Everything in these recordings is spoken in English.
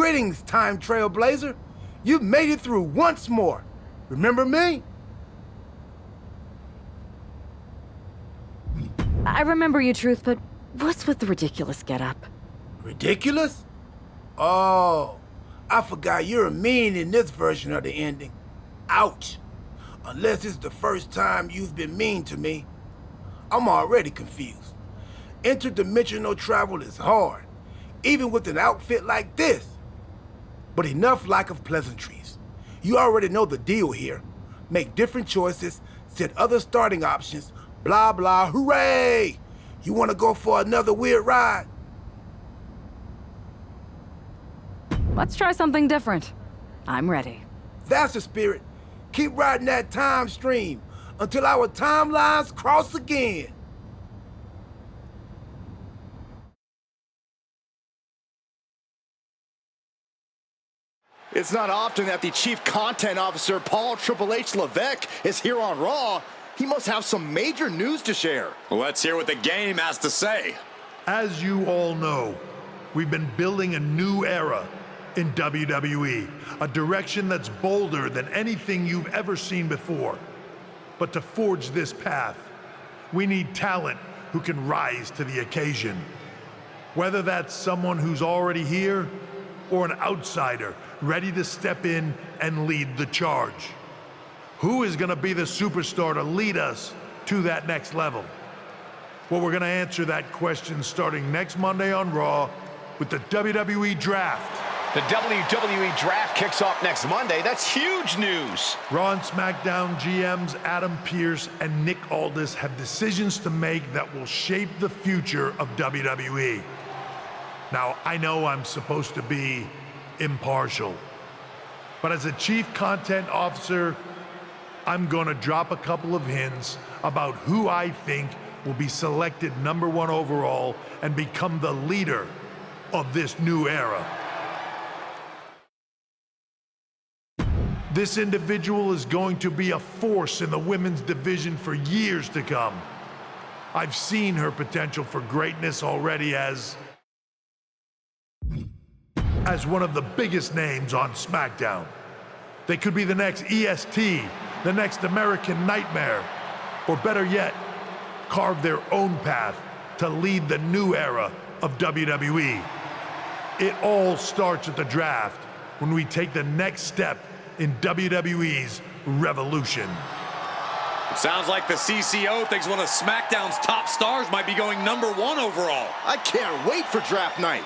Greetings, Time Trailblazer. You've made it through once more. Remember me? I remember you, Truth, but what's with the ridiculous getup? Ridiculous? Oh, I forgot you're mean in this version of the ending. Ouch. Unless it's the first time you've been mean to me. I'm already confused. Interdimensional travel is hard, even with an outfit like this. But enough lack of pleasantries. You already know the deal here. Make different choices, set other starting options, blah blah, hooray! You want to go for another weird ride? Let's try something different. I'm ready. That's the spirit. Keep riding that time stream until our timelines cross again. It's not often that the Chief Content Officer, Paul Triple H Levesque, is here on Raw. He must have some major news to share. Well, let's hear what the game has to say. As you all know, we've been building a new era in WWE, a direction that's bolder than anything you've ever seen before. But to forge this path, we need talent who can rise to the occasion. Whether that's someone who's already here or an outsider ready to step in and lead the charge. Who is going to be the superstar to lead us to that next level? Well, we're going to answer that question starting next Monday on Raw with the WWE Draft. The WWE Draft kicks off next Monday. That's huge news. Raw and SmackDown GMs Adam Pearce and Nick Aldis have decisions to make that will shape the future of WWE. Now, I know I'm supposed to be impartial, but as a Chief Content Officer, I'm going to drop a couple of hints about who I think will be selected #1 overall and become the leader of this new era. This individual is going to be a force in the women's division for years to come. I've seen her potential for greatness already as one of the biggest names on SmackDown. They could be the next EST, the next American Nightmare, or better yet, carve their own path to lead the new era of WWE. It all starts at the draft when we take the next step in WWE's revolution. It sounds like the CCO thinks one of SmackDown's top stars might be going #1 overall. I can't wait for draft night.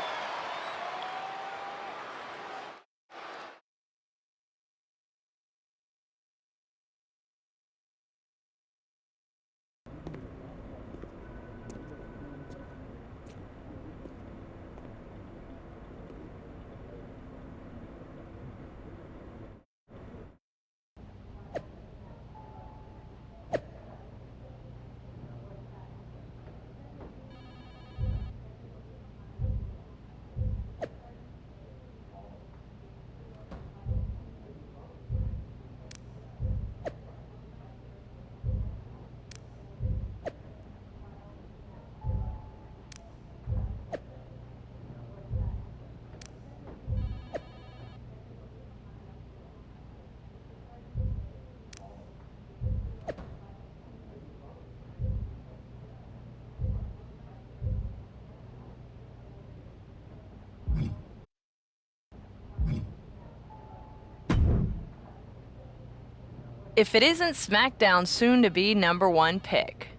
If it isn't SmackDown's soon-to-be #1 pick.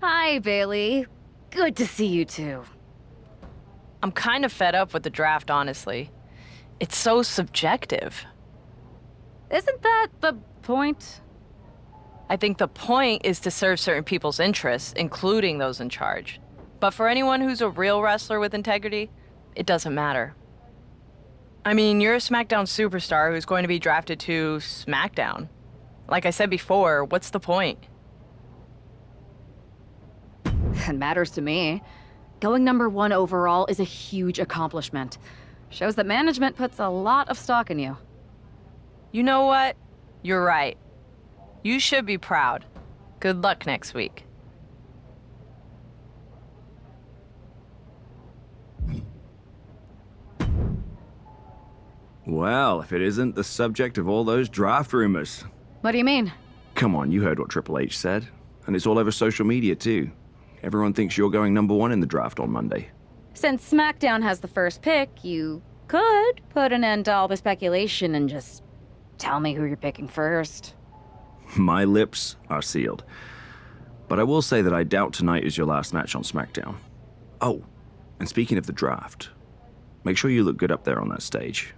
Hi, Bayley. Good to see you too. I'm kind of fed up with the draft, honestly. It's so subjective. Isn't that the point? I think the point is to serve certain people's interests, including those in charge. But for anyone who's a real wrestler with integrity, it doesn't matter. I mean, you're a SmackDown superstar who's going to be drafted to SmackDown. Like I said before, what's the point? It matters to me. Going #1 overall is a huge accomplishment. Shows that management puts a lot of stock in you. You know what? You're right. You should be proud. Good luck next week. Well, if it isn't the subject of all those draft rumors. What do you mean? Come on, you heard what Triple H said. And it's all over social media, too. Everyone thinks you're going #1 in the draft on Monday. Since SmackDown has the first pick, you could put an end to all the speculation and just tell me who you're picking first. My lips are sealed. But I will say that I doubt tonight is your last match on SmackDown. Oh, and speaking of the draft, make sure you look good up there on that stage.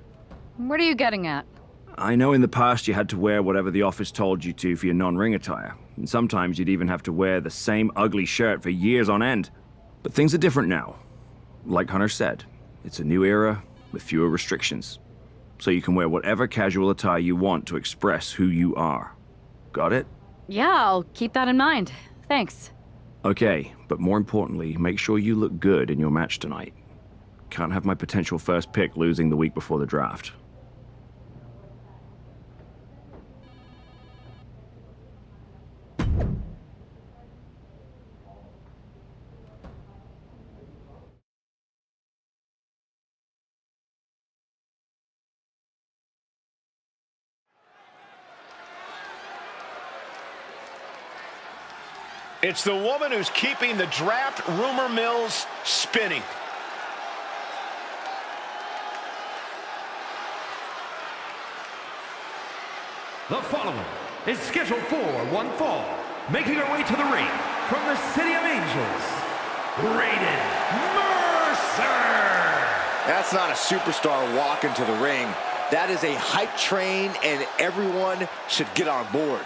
What are you getting at? I know in the past you had to wear whatever the office told you to for your non-ring attire, and sometimes you'd even have to wear the same ugly shirt for years on end. But things are different now. Like Hunter said, it's a new era with fewer restrictions, so you can wear whatever casual attire you want to express who you are. Got it? Yeah, I'll keep that in mind. Thanks. Okay, but more importantly, make sure you look good in your match tonight. Can't have my potential first pick losing the week before the draft. It's the woman who's keeping the draft rumor mills spinning. The following is scheduled for one fall, making her way to the ring from the City of Angels, Raiden Mercer! That's not a superstar walking to the ring. That is a hype train, and everyone should get on board.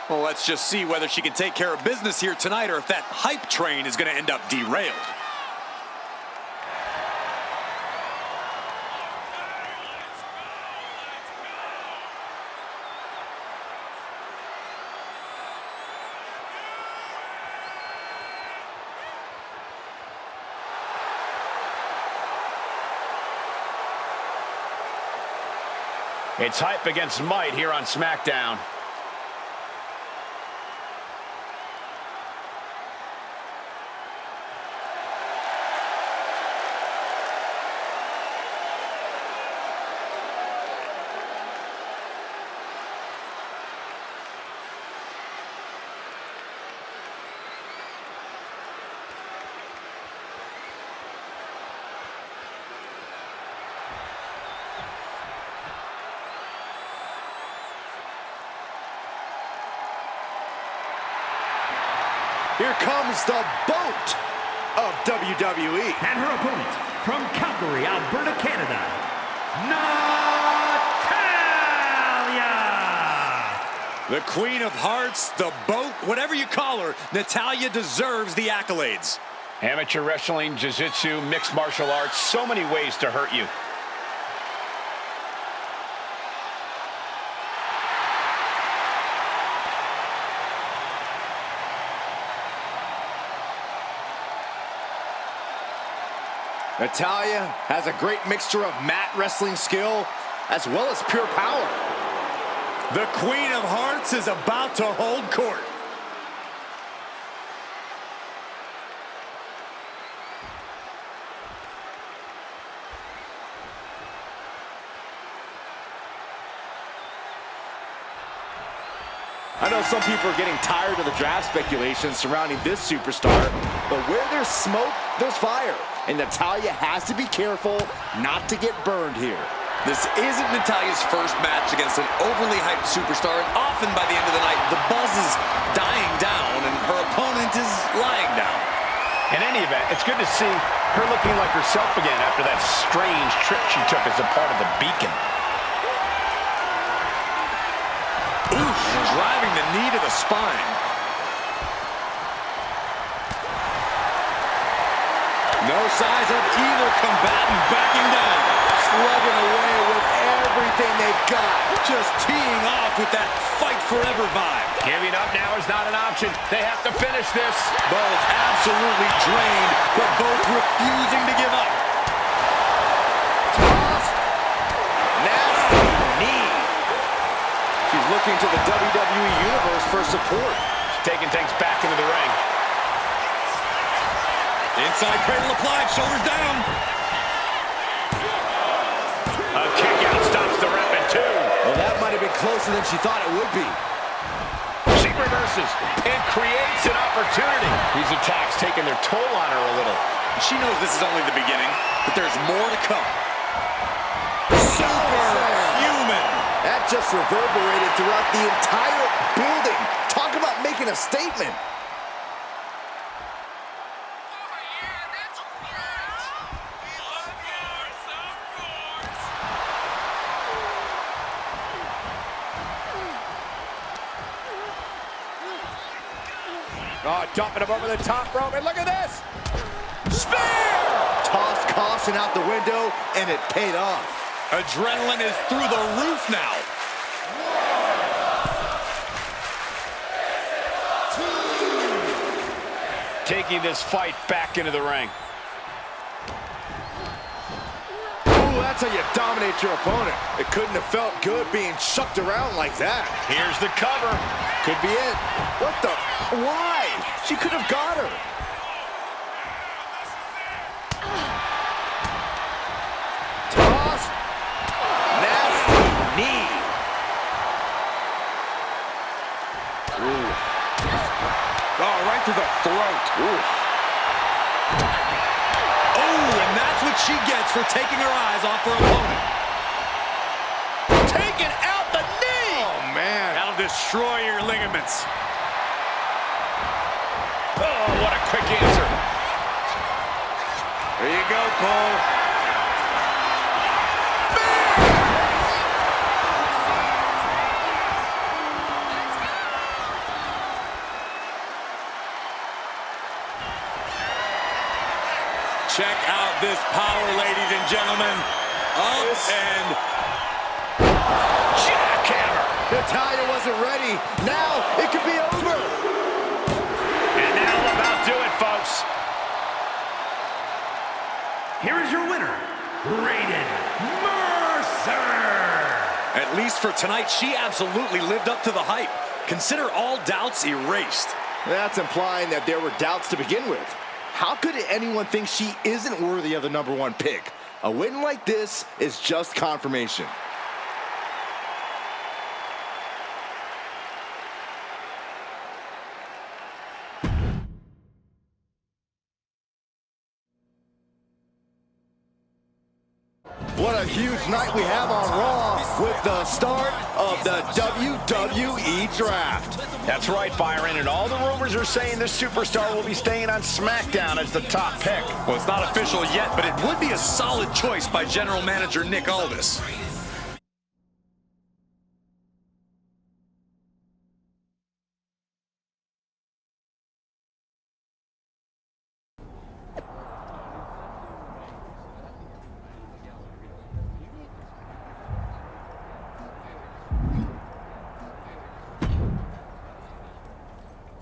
Well, let's just see whether she can take care of business here tonight or if that hype train is going to end up derailed. It's hype against might here on SmackDown. Here comes the boat of WWE. And her opponent, from Calgary, Alberta, Canada, Natalya! The Queen of Hearts, the boat, whatever you call her, Natalya deserves the accolades. Amateur wrestling, jiu-jitsu, mixed martial arts, so many ways to hurt you. Natalya has a great mixture of mat wrestling skill as well as pure power. The Queen of Hearts is about to hold court. I know some people are getting tired of the draft speculation surrounding this superstar, but where there's smoke, there's fire. And Natalya has to be careful not to get burned here. This isn't Natalya's first match against an overly hyped superstar, and often by the end of the night, the buzz is dying down and her opponent is lying down. In any event, it's good to see her looking like herself again after that strange trip she took as a part of the Beacon. Oof, driving the knee to the spine. No signs of either combatant backing down. Slugging away with everything they've got. Just teeing off with that fight forever vibe. Giving up now is not an option. They have to finish this. Both absolutely drained, but both refusing to give up. Toss. Nasty knee. She's looking to the WWE Universe for support. She's taking things back into the ring. Inside cradle applied, shoulders down. A kick out stops closer than she thought it would be. She reverses and creates an opportunity. These attacks taking their toll on her a little. She knows this is only the beginning, but there's more to come. Superhuman. That just reverberated throughout the entire building. Talk about making a statement. Oh, dumping him over the top rope, and look at this! Spear! Tossed caution out the window, and it paid off. Adrenaline is through the roof now. Taking this fight back into the ring. Ooh, that's how you dominate your opponent. It couldn't have felt good being chucked around like that. Here's the cover. Could be it. What the? Why? She could have got her. Toss. Nasty knee. Ooh. Oh, right through the throat. Oof. Oh, and that's what she gets for taking her eyes off her opponent. Taking out the knee. Oh, man. That'll destroy your ligaments. Oh, what a quick answer. There you go, Cole. Check out this power, ladies and gentlemen. Up and Jackhammer. Natalya wasn't ready. Now it could be over. And that'll about do it, folks. Here is your winner, Raiden Mercer. at least for tonight, she absolutely lived up to the hype. Consider all doubts erased. That's implying that there were doubts to begin with. How could anyone think she isn't worthy of the #1 pick? A win like this is just confirmation. What a huge night we have on Raw with the start of the WWE Draft. That's right, Byron, and all the rumors are saying this superstar will be staying on SmackDown as the top pick. Well, it's not official yet, but it would be a solid choice by General Manager Nick Aldis.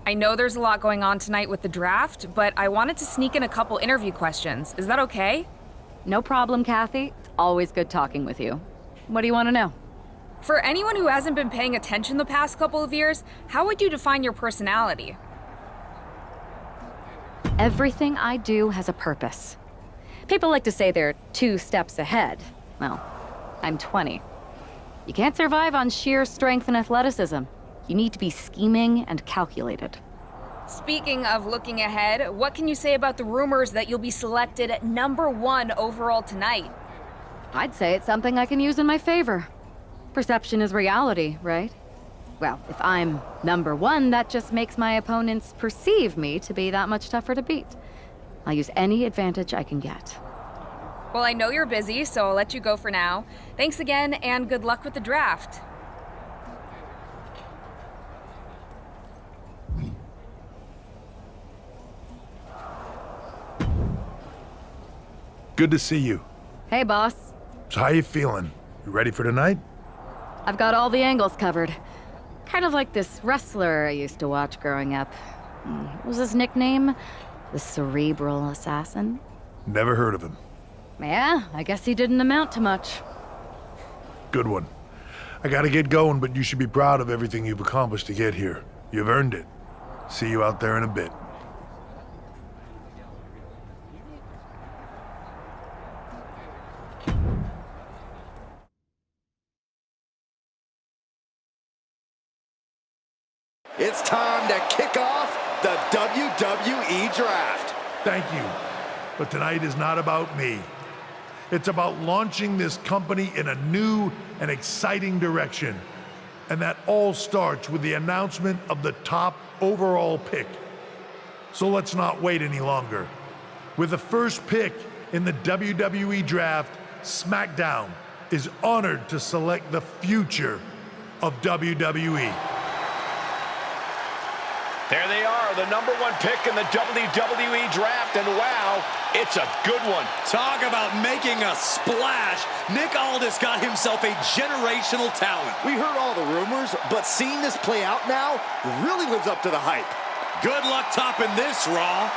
I know there's a lot going on tonight with the draft, but I wanted to sneak in a couple interview questions. Is that okay? No problem, Kathy. Always good talking with you. What do you want to know? For anyone who hasn't been paying attention the past couple of years, how would you define your personality? Everything I do has a purpose. People like to say they're 2 steps ahead. Well, I'm 20. You can't survive on sheer strength and athleticism. You need to be scheming and calculated. Speaking of looking ahead, what can you say about the rumors that you'll be selected at #1 overall tonight? I'd say it's something I can use in my favor. Perception is reality, right? Well, if I'm #1, that just makes my opponents perceive me to be that much tougher to beat. I'll use any advantage I can get. Well, I know you're busy, so I'll let you go for now. Thanks again, and good luck with the draft. Good to see you. Hey, boss. So how you feeling? You ready for tonight? I've got all the angles covered. Kind of like this wrestler I used to watch growing up. What was his nickname? The Cerebral Assassin? Never heard of him. Yeah, I guess he didn't amount to much. Good one. I gotta get going, but you should be proud of everything you've accomplished to get here. You've earned it. See you out there in a bit. it's time to kick off the WWE Draft. Thank you. But tonight is not about me. It's about launching this company in a new and exciting direction. And that all starts with the announcement of the top overall pick. So let's not wait any longer. With the first pick in the WWE Draft, SmackDown is honored to select the future of WWE. There they are, the #1 pick in the WWE Draft, and wow, it's a good one. Talk about making a splash. Nick Aldis got himself a generational talent. We heard all the rumors, but seeing this play out now really lives up to the hype. Good luck topping this, Raw.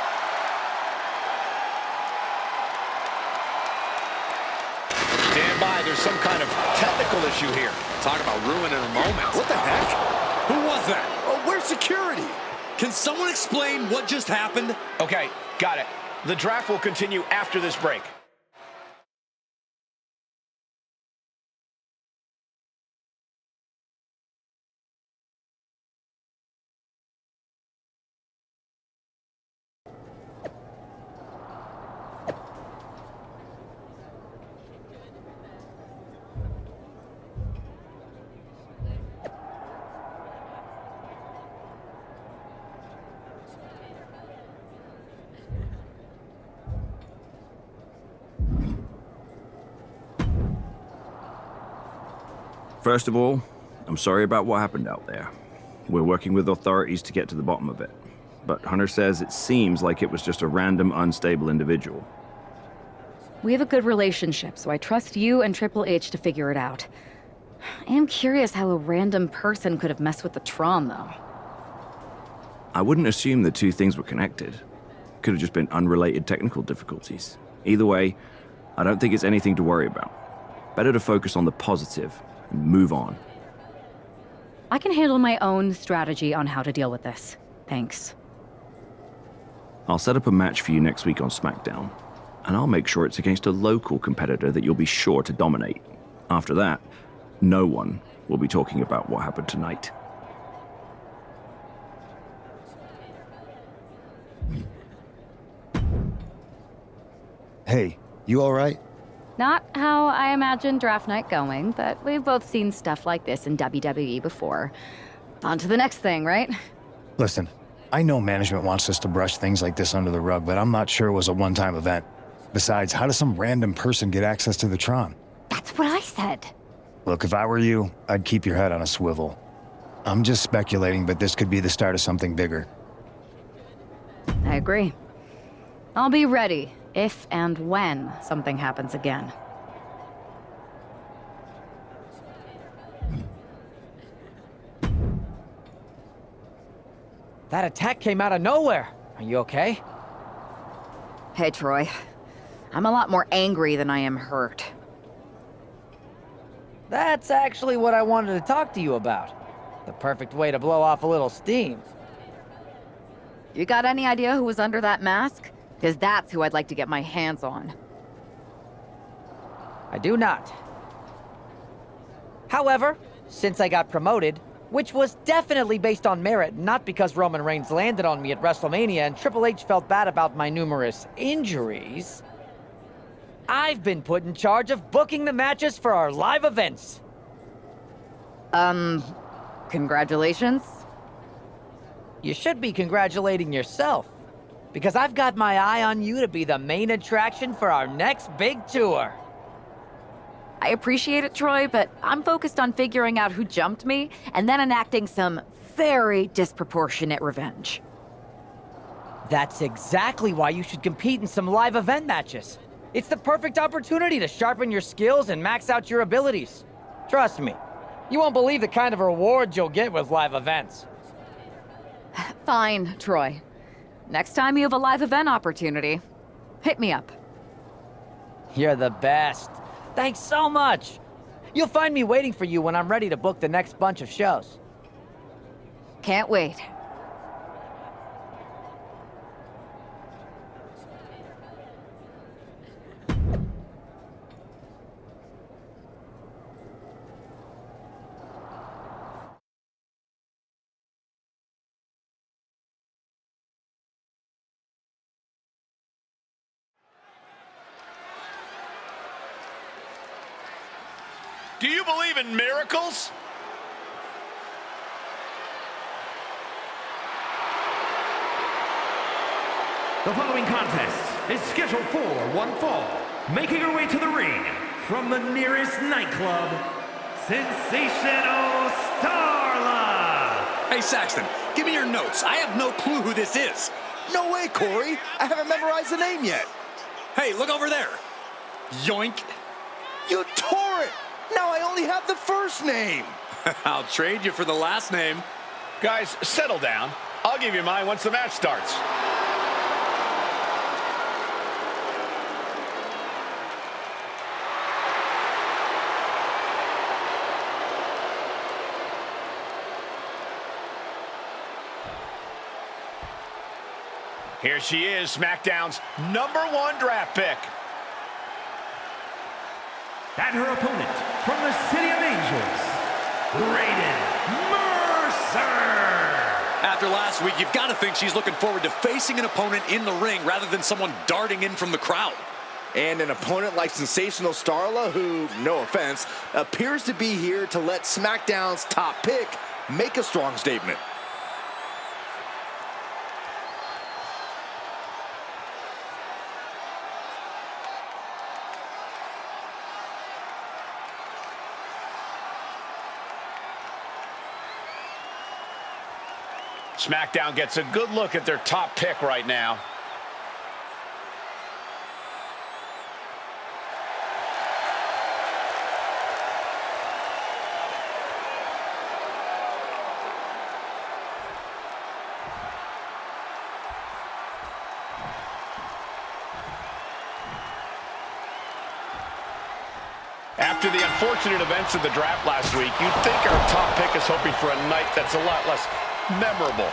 Stand by, there's some kind of technical issue here. Talk about ruining a moment. What the heck? Who was that? Oh, where's security? Can someone explain what just happened? Okay, got it. The draft will continue after this break. First of all, I'm sorry about what happened out there. We're working with authorities to get to the bottom of it. But Hunter says it seems like it was just a random, unstable individual. We have a good relationship, so I trust you and Triple H to figure it out. I am curious how a random person could have messed with the Tron, though. I wouldn't assume the two things were connected. Could have just been unrelated technical difficulties. Either way, I don't think it's anything to worry about. Better to focus on the positive and move on. I can handle my own strategy on how to deal with this. Thanks. I'll set up a match for you next week on SmackDown, and I'll make sure it's against a local competitor that you'll be sure to dominate. After that, no one will be talking about what happened tonight. Hey, you all right? Not how I imagined draft night going, but we've both seen stuff like this in WWE before. On to the next thing, right? Listen, I know management wants us to brush things like this under the rug, but I'm not sure it was a one-time event. Besides, how does some random person get access to the Tron? That's what I said. Look, if I were you, I'd keep your head on a swivel. I'm just speculating, but this could be the start of something bigger. I agree. I'll be ready if and when something happens again. That attack came out of nowhere. Are you okay? Hey, Troy. I'm a lot more angry than I am hurt. That's actually what I wanted to talk to you about. The perfect way to blow off a little steam. You got any idea who was under that mask? Because that's who I'd like to get my hands on. I do not. However, since I got promoted, which was definitely based on merit, not because Roman Reigns landed on me at WrestleMania and Triple H felt bad about my numerous injuries, I've been put in charge of booking the matches for our live events. Congratulations? You should be congratulating yourself, because I've got my eye on you to be the main attraction for our next big tour. I appreciate it, Troy, but I'm focused on figuring out who jumped me and then enacting some very disproportionate revenge. That's exactly why you should compete in some live event matches. It's the perfect opportunity to sharpen your skills and max out your abilities. Trust me, you won't believe the kind of rewards you'll get with live events. Fine, Troy. Next time you have a live event opportunity, hit me up. You're the best. Thanks so much. You'll find me waiting for you when I'm ready to book the next bunch of shows. Can't wait. Do you believe in miracles? The following contest is scheduled for one fall. Making her way to the ring from the nearest nightclub, Sensational Starla. Hey, Saxton, give me your notes. I have no clue who this is. No way, Corey. I haven't memorized the name yet. Hey, look over there. Yoink. You tore it. Now I only have the first name. I'll trade you for the last name. Guys, settle down. I'll give you mine once the match starts. Here she is, SmackDown's #1 draft pick. And her opponent from the City of Angels, Mercer. After last week, you've got to think she's looking forward to facing an opponent in the ring rather than someone darting in from the crowd. And an opponent like Sensational Starla, who, no offense, appears to be here to let SmackDown's top pick make a strong statement. SmackDown gets a good look at their top pick right now. After the unfortunate events of the draft last week, you'd think our top pick is hoping for a night that's a lot less memorable.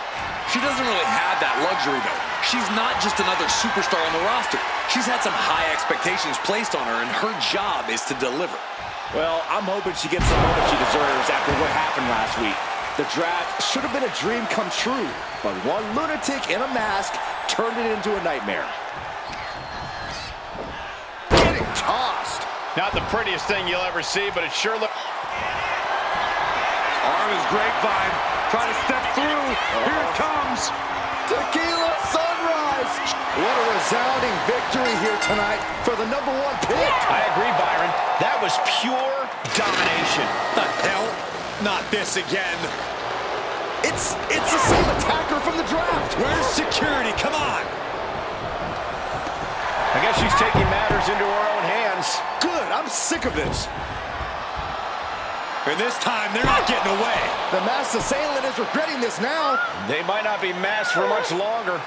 She doesn't really have that luxury, though. She's not just another superstar on the roster. She's had some high expectations placed on her, and her job is to deliver. Well, I'm hoping she gets the moment she deserves after what happened last week. The draft should have been a dream come true, but one lunatic in a mask turned it into a nightmare. Getting tossed. Not the prettiest thing you'll ever see, but it sure looks... Arm is grapevine. Trying to step through. Here it comes. Tequila Sunrise. What a resounding victory here tonight for the #1 pick. I agree, Byron. That was pure domination. The hell? Not this again. It's the same attacker from the draft. Where's security? Come on. I guess she's taking matters into her own hands. Good. I'm sick of this. And this time, they're not getting away. The masked assailant is regretting this now. They might not be masked for much longer.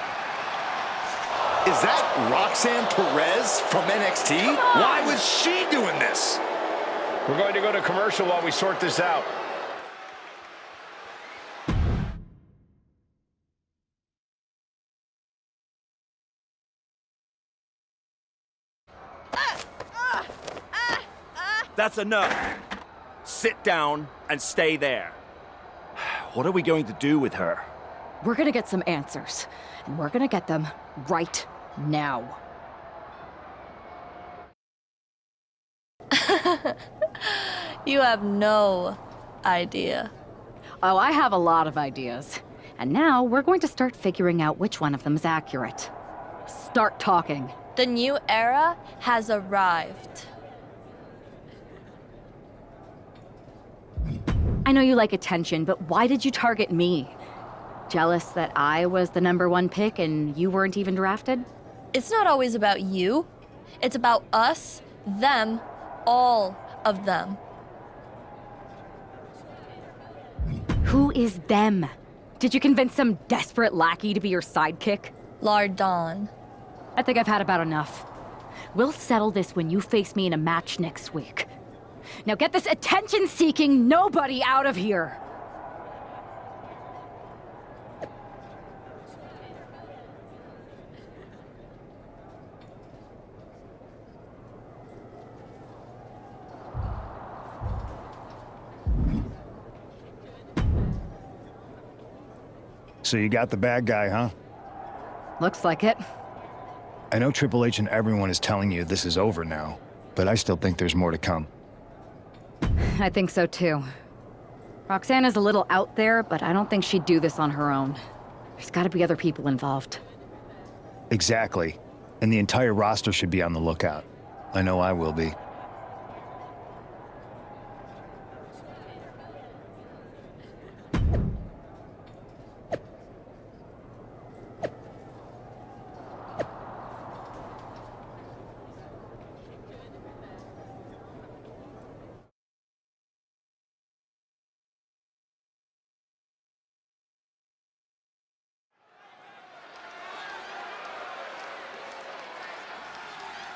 Is that Roxanne Perez from NXT? Why was she doing this? We're going to go to commercial while we sort this out. That's enough. Sit down and stay there. What are we going to do with her? We're gonna get some answers, and we're gonna get them right now. You have no idea. Oh, I have a lot of ideas. And now we're going to start figuring out which one of them is accurate. Start talking. The new era has arrived. I know you like attention, but why did you target me? Jealous that I was the #1 pick and you weren't even drafted? It's not always about you. It's about us, them, all of them. Who is them? Did you convince some desperate lackey to be your sidekick? Lardon. I think I've had about enough. We'll settle this when you face me in a match next week. Now get this attention-seeking nobody out of here! So you got the bad guy, huh? Looks like it. I know Triple H and everyone is telling you this is over now, but I still think there's more to come. I think so too. Roxanne is a little out there, but I don't think she'd do this on her own. There's gotta be other people involved. Exactly. And the entire roster should be on the lookout. I know I will be.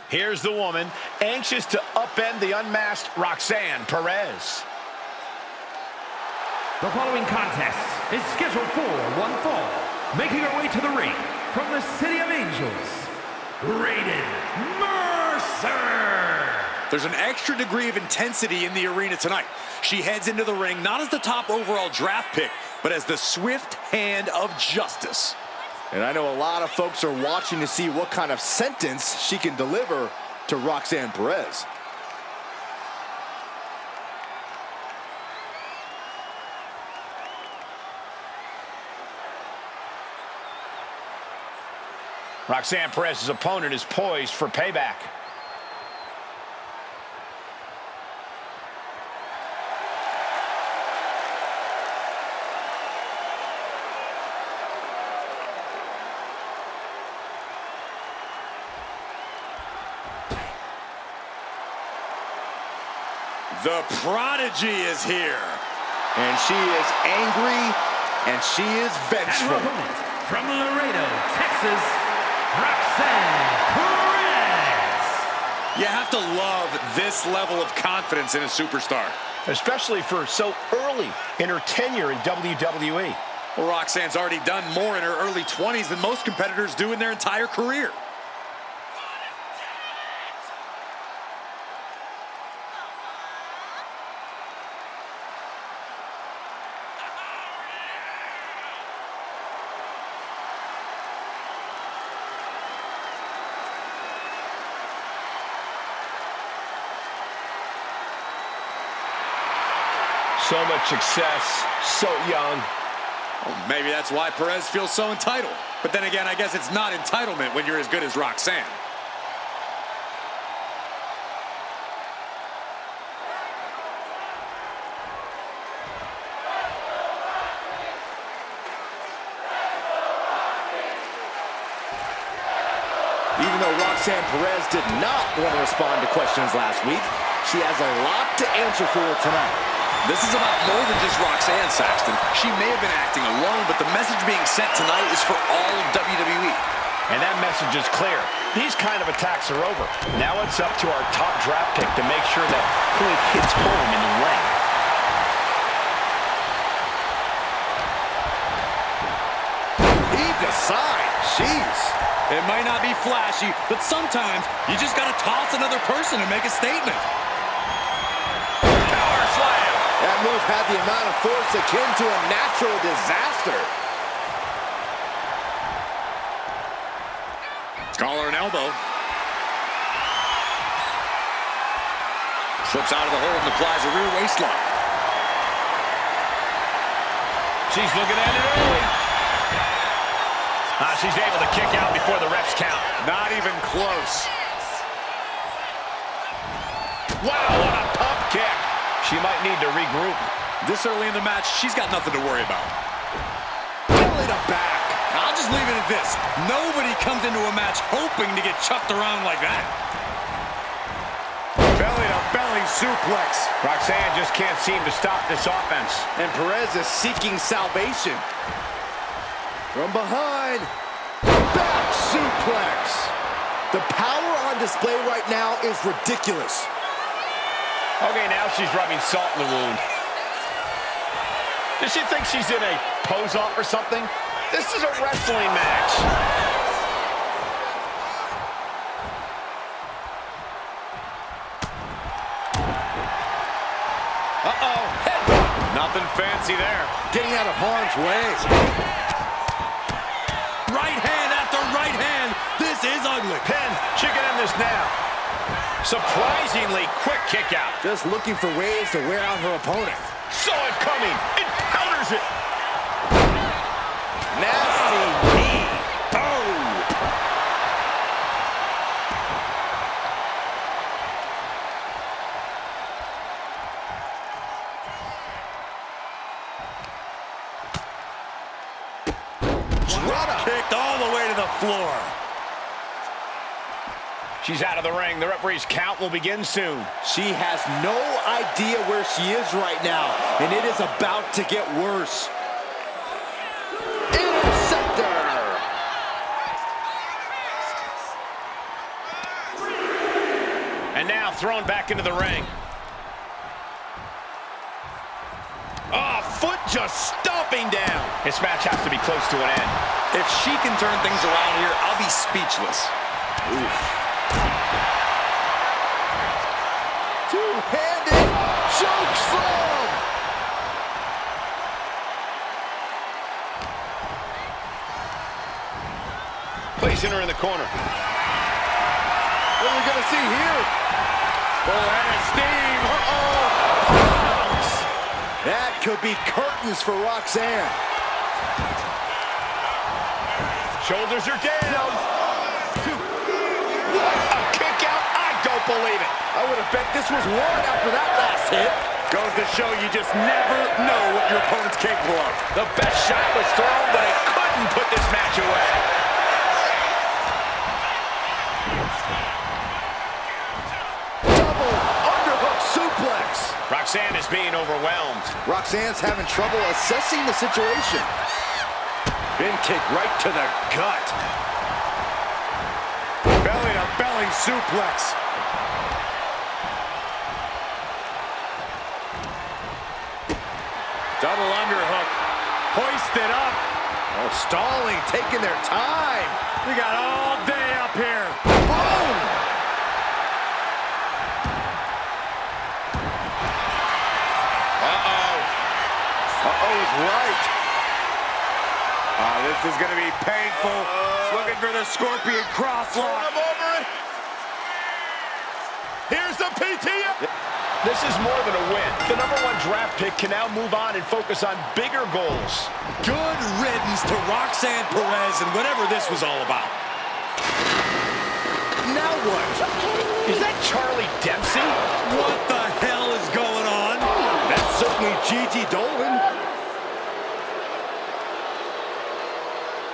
Here's the woman, anxious to upend the unmasked Roxanne Perez. The following contest is scheduled for one fall. Making her way to the ring from the City of Angels, Raiden Mercer. There's an extra degree of intensity in the arena tonight. She heads into the ring not as the top overall draft pick, but as the swift hand of justice. And I know a lot of folks are watching to see what kind of sentence she can deliver to Roxanne Perez. Roxanne Perez's opponent is poised for payback. The prodigy is here. And she is angry, and she is vengeful. And her opponent, from Laredo, Texas, Roxanne Perez. You have to love this level of confidence in a superstar. Especially for so early in her tenure in WWE. Well, Roxanne's already done more in her early 20s than most competitors do in their entire career. So much success, so young. Well, maybe that's why Perez feels so entitled. But then again, I guess it's not entitlement when you're as good as Roxanne. Even though Roxanne Perez did not want to respond to questions last week, she has a lot to answer for tonight. This is about more than just Roxanne, Saxton. She may have been acting alone, but the message being sent tonight is for all of WWE. And that message is clear. These kind of attacks are over. Now it's up to our top draft pick to make sure that point hits home in the ring. Heaved aside. Jeez. It might not be flashy, but sometimes you just got to toss another person and make a statement. Power slam. That move had the amount of force akin to a natural disaster. Collar and elbow. Slips out of the hold and applies a rear waist lock. She's looking at it early. She's able to kick out before the refs count. Not even close. Wow, what a pump kick. She might need to regroup. This early in the match, she's got nothing to worry about. Belly to back. I'll just leave it at this. Nobody comes into a match hoping to get chucked around like that. Belly to belly suplex. Roxanne just can't seem to stop this offense. And Perez is seeking salvation. From behind, back suplex. The power on display right now is ridiculous. Okay, now she's rubbing salt in the wound. Does she think she's in a pose-off or something? This is a wrestling match. Uh-oh, headbutt. Nothing fancy there. Getting out of harm's way. Right hand after right hand. This is ugly. Pin, she can end this now. Surprisingly quick kick out. Just looking for ways to wear out her opponent. Saw it coming. It counters it. Nasty knee. Boom. Drop kicked all the way to the floor. She's out of the ring. The referee's count will begin soon. She has no idea where she is right now, and it is about to get worse. Interceptor! And now thrown back into the ring. Oh, foot just stomping down. This match has to be close to an end. If she can turn things around here, I'll be speechless. Oof. Two-handed choke slam! Placing her in the corner. What are we gonna see here? Oh, and a steam. That could be curtains for Roxanne. Shoulders are down. A kick out. I don't believe it. I would have bet this was one after that last hit. Goes to show you just never know what your opponent's capable of. The best shot was thrown, but it couldn't put this match away. Double underhook suplex. Roxanne is being overwhelmed. Roxanne's having trouble assessing the situation. Bin kick right to the gut. Belly to belly suplex. Double underhook. Hoisted up. Oh, stalling, taking their time. We got all day up here. Boom! Uh-oh. Uh-oh is right. This is going to be painful. Looking for the Scorpion crosslock. Over it. Here's the PTO. This is more than a win. The #1 draft pick can now move on and focus on bigger goals. Good riddance to Roxanne Perez and whatever this was all about. Now what? Is that Charlie Dempsey? What the hell is going on? That's certainly Gigi Dolan.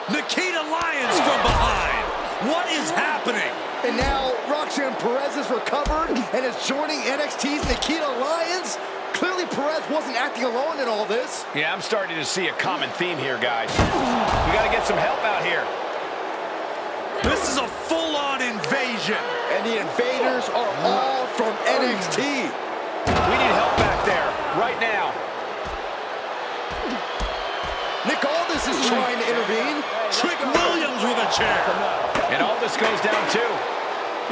Nikkita Lyons from behind. What is happening? And now Roxanne Perez is recovered and is joining NXT's Nikkita Lyons. Clearly Perez wasn't acting alone in all this. Yeah, I'm starting to see a common theme here, guys. We got to get some help out here. This is a full-on invasion. And the invaders are all from NXT. We need help back there, right now. Nick Aldis is trying to intervene. Trick Williams with a chair. And Aldis goes down too.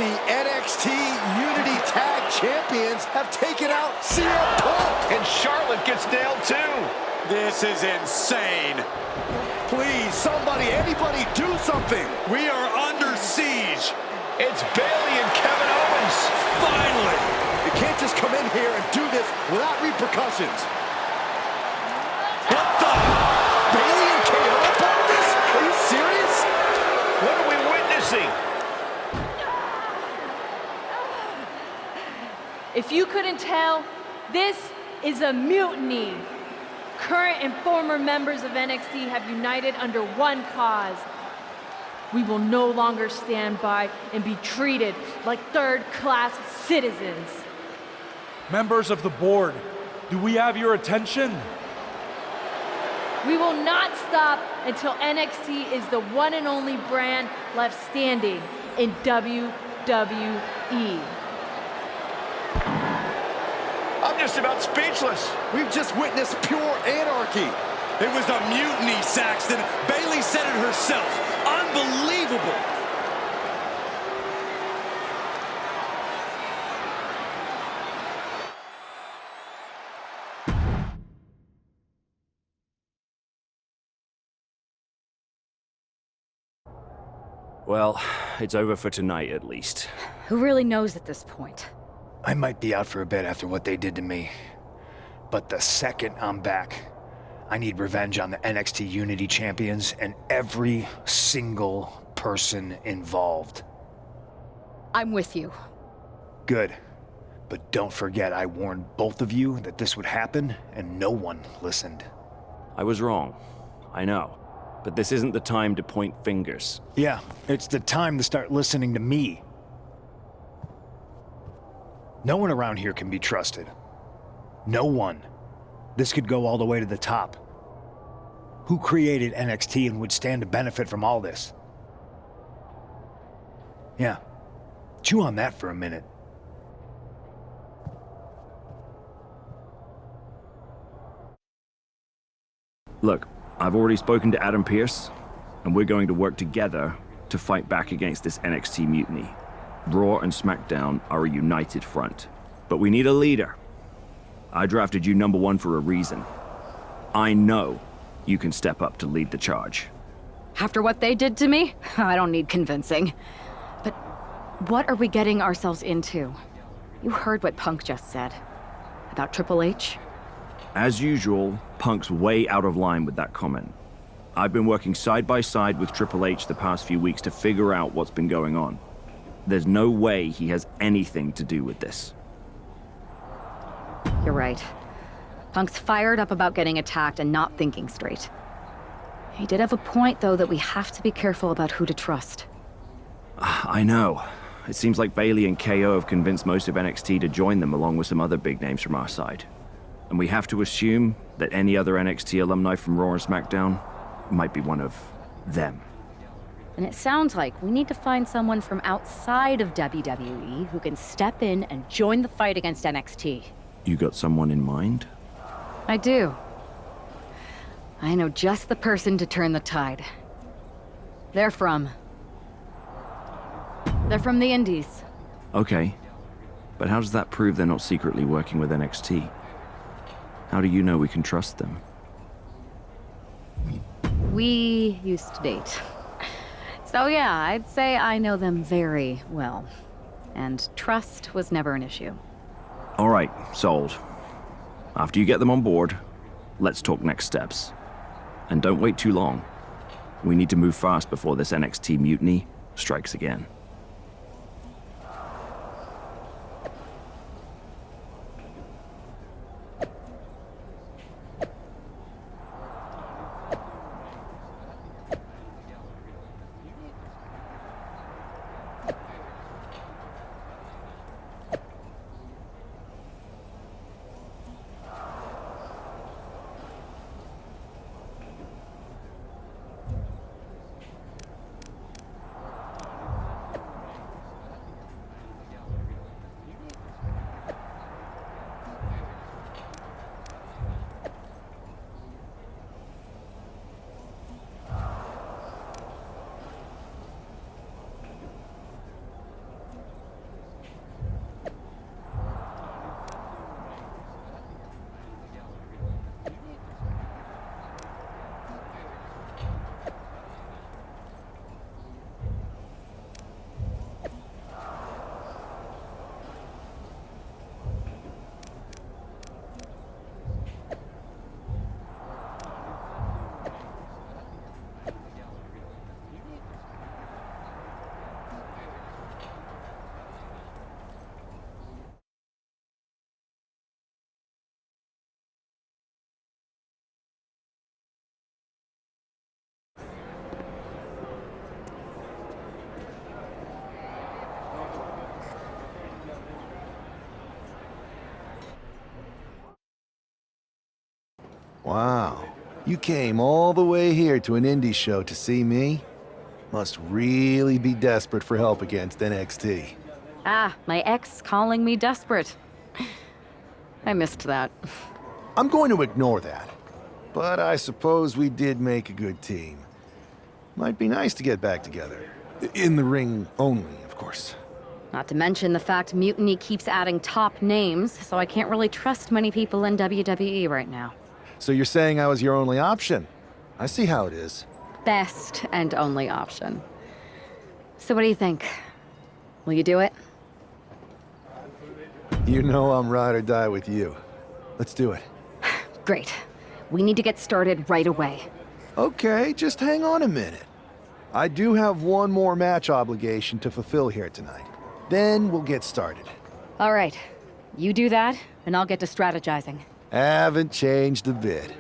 The NXT Unity Tag Champions have taken out CM Punk. And Charlotte gets nailed too. This is insane. Please, somebody, anybody, do something. We are under siege. It's Bayley and Kevin Owens. Finally. You can't just come in here and do this without repercussions. What the? Bayley and KO are part of this? Are you serious? What are we witnessing? If you couldn't tell, this is a mutiny. Current and former members of NXT have united under one cause. We will no longer stand by and be treated like third-class citizens. Members of the board, do we have your attention? We will not stop until NXT is the one and only brand left standing in WWE. I'm just about speechless. We've just witnessed pure anarchy. It was a mutiny, Saxton. Bayley said it herself. Unbelievable. Well, it's over for tonight at least. Who really knows at this point? I might be out for a bit after what they did to me. But the second I'm back, I need revenge on the NXT Unity Champions and every single person involved. I'm with you. Good. But don't forget I warned both of you that this would happen, and no one listened. I was wrong. I know. But this isn't the time to point fingers. Yeah, it's the time to start listening to me. No one around here can be trusted. No one. This could go all the way to the top. Who created NXT and would stand to benefit from all this? Yeah. Chew on that for a minute. Look, I've already spoken to Adam Pearce, and we're going to work together to fight back against this NXT mutiny. Raw and SmackDown are a united front. But we need a leader. I drafted you #1 for a reason. I know you can step up to lead the charge. After what they did to me, I don't need convincing. But what are we getting ourselves into? You heard what Punk just said. About Triple H? As usual, Punk's way out of line with that comment. I've been working side by side with Triple H the past few weeks to figure out what's been going on. There's no way he has anything to do with this. You're right. Punk's fired up about getting attacked and not thinking straight. He did have a point, though, that we have to be careful about who to trust. I know. It seems like Bayley and KO have convinced most of NXT to join them, along with some other big names from our side. And we have to assume that any other NXT alumni from Raw and SmackDown might be one of them. And it sounds like we need to find someone from outside of WWE who can step in and join the fight against NXT. You got someone in mind? I do. I know just the person to turn the tide. They're from the Indies. Okay. But how does that prove they're not secretly working with NXT? How do you know we can trust them? We used to date. So yeah, I'd say I know them very well. And trust was never an issue. All right, sold. After you get them on board, let's talk next steps. And don't wait too long. We need to move fast before this NXT mutiny strikes again. Wow, you came all the way here to an indie show to see me? Must really be desperate for help against NXT. Ah, my ex calling me desperate. I missed that. I'm going to ignore that. But I suppose we did make a good team. Might be nice to get back together. In the ring only, of course. Not to mention the fact Mutiny keeps adding top names, so I can't really trust many people in WWE right now. So you're saying I was your only option? I see how it is. Best and only option. So what do you think? Will you do it? You know I'm ride or die with you. Let's do it. Great. We need to get started right away. Okay, just hang on a minute. I do have one more match obligation to fulfill here tonight. Then we'll get started. All right. You do that, and I'll get to strategizing. Haven't changed a bit.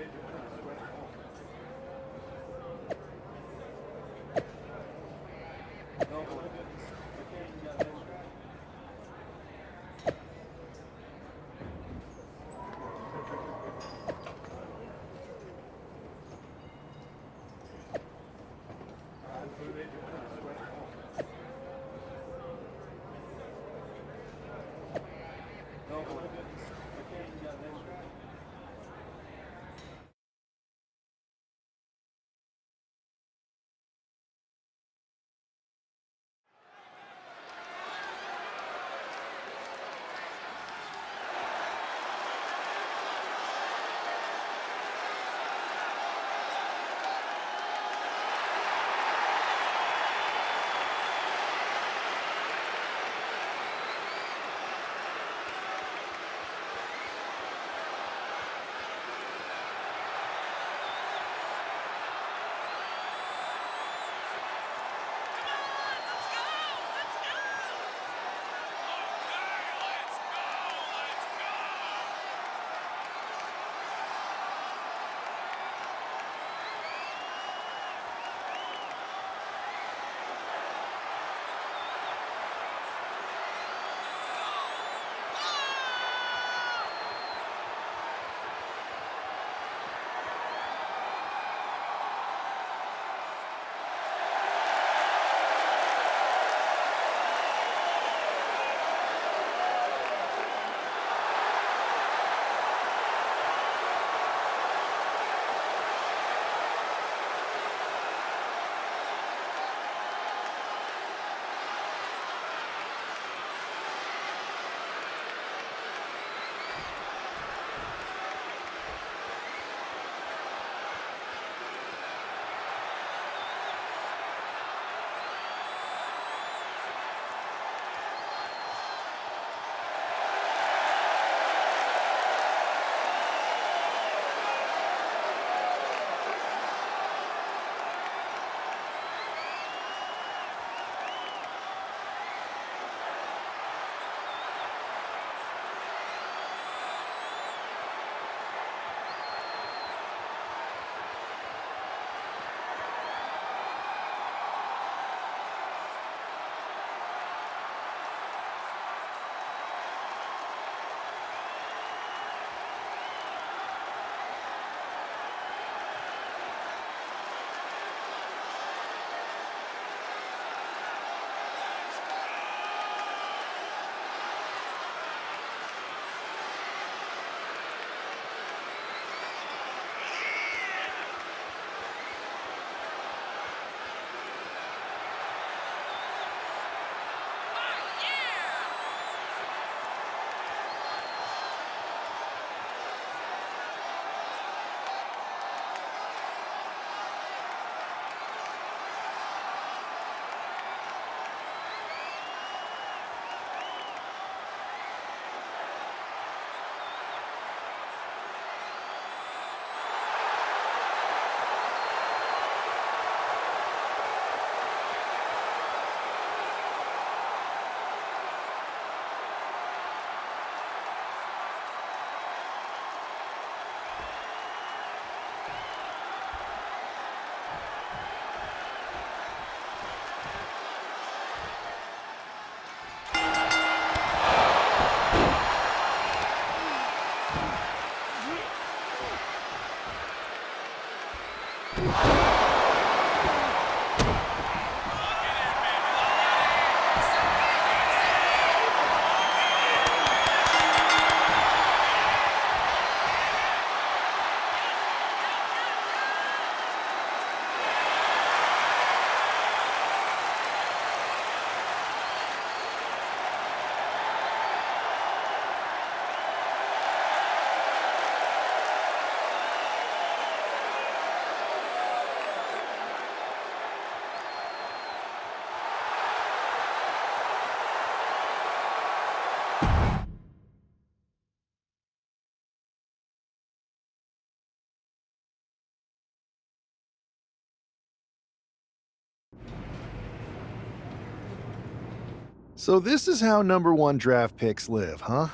So this is how #1 draft picks live, huh?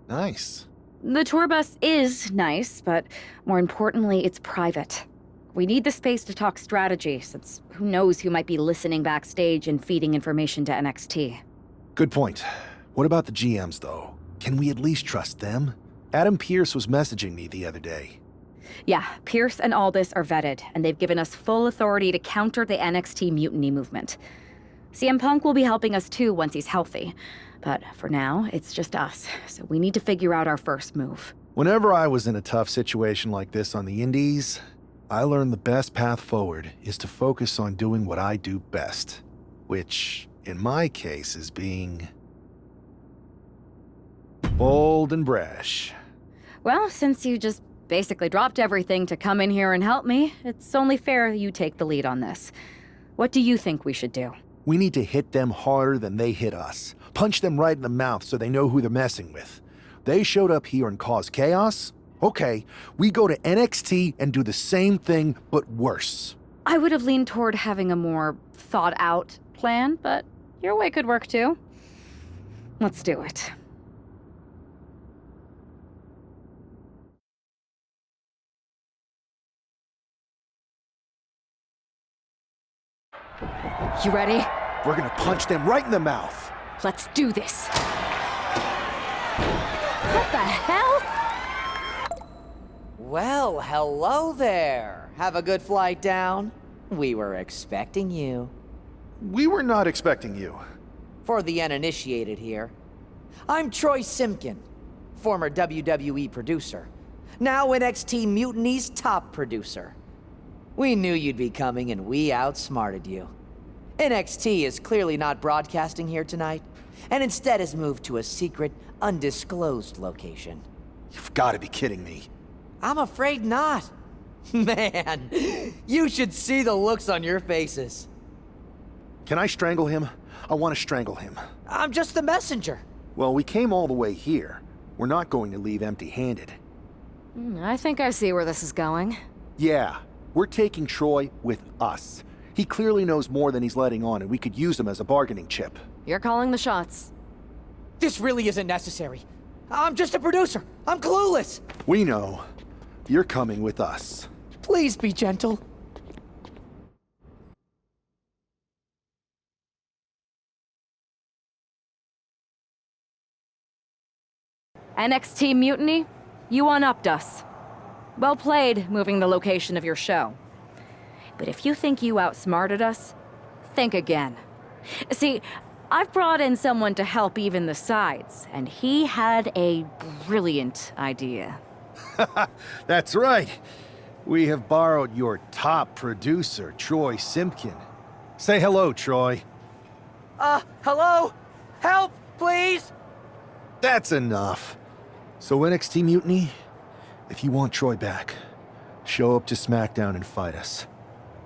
Nice. The tour bus is nice, but more importantly, it's private. We need the space to talk strategy, since who knows who might be listening backstage and feeding information to NXT. Good point. What about the GMs, though? Can we at least trust them? Adam Pearce was messaging me the other day. Yeah, Pierce and Aldis are vetted, and they've given us full authority to counter the NXT mutiny movement. CM Punk will be helping us too once he's healthy. But for now, it's just us, so we need to figure out our first move. Whenever I was in a tough situation like this on the Indies, I learned the best path forward is to focus on doing what I do best. Which, in my case, is being bold and brash. Well, since you just basically dropped everything to come in here and help me, it's only fair you take the lead on this. What do you think we should do? We need to hit them harder than they hit us. Punch them right in the mouth so they know who they're messing with. They showed up here and caused chaos? Okay, we go to NXT and do the same thing, but worse. I would have leaned toward having a more thought-out plan, but your way could work too. Let's do it. You ready? We're gonna punch them right in the mouth. Let's do this. What the hell? Well, hello there. Have a good flight down. We were expecting you. We were not expecting you. For the uninitiated here, I'm Troy Simpkin, former WWE producer, now NXT Mutiny's top producer. We knew you'd be coming and we outsmarted you. NXT is clearly not broadcasting here tonight, and instead has moved to a secret, undisclosed location. You've got to be kidding me. I'm afraid not. Man, you should see the looks on your faces. Can I strangle him? I want to strangle him. I'm just the messenger. Well, we came all the way here. We're not going to leave empty-handed. I think I see where this is going. Yeah, we're taking Troy with us. He clearly knows more than he's letting on, and we could use him as a bargaining chip. You're calling the shots. This really isn't necessary. I'm just a producer. I'm clueless. We know. You're coming with us. Please be gentle. NXT Mutiny, you one-upped us. Well played, moving the location of your show. But if you think you outsmarted us, think again. See, I've brought in someone to help even the sides, and he had a brilliant idea. That's right. We have borrowed your top producer, Troy Simpkin. Say hello, Troy. Hello? Help, please? That's enough. So NXT Mutiny, if you want Troy back, show up to SmackDown and fight us.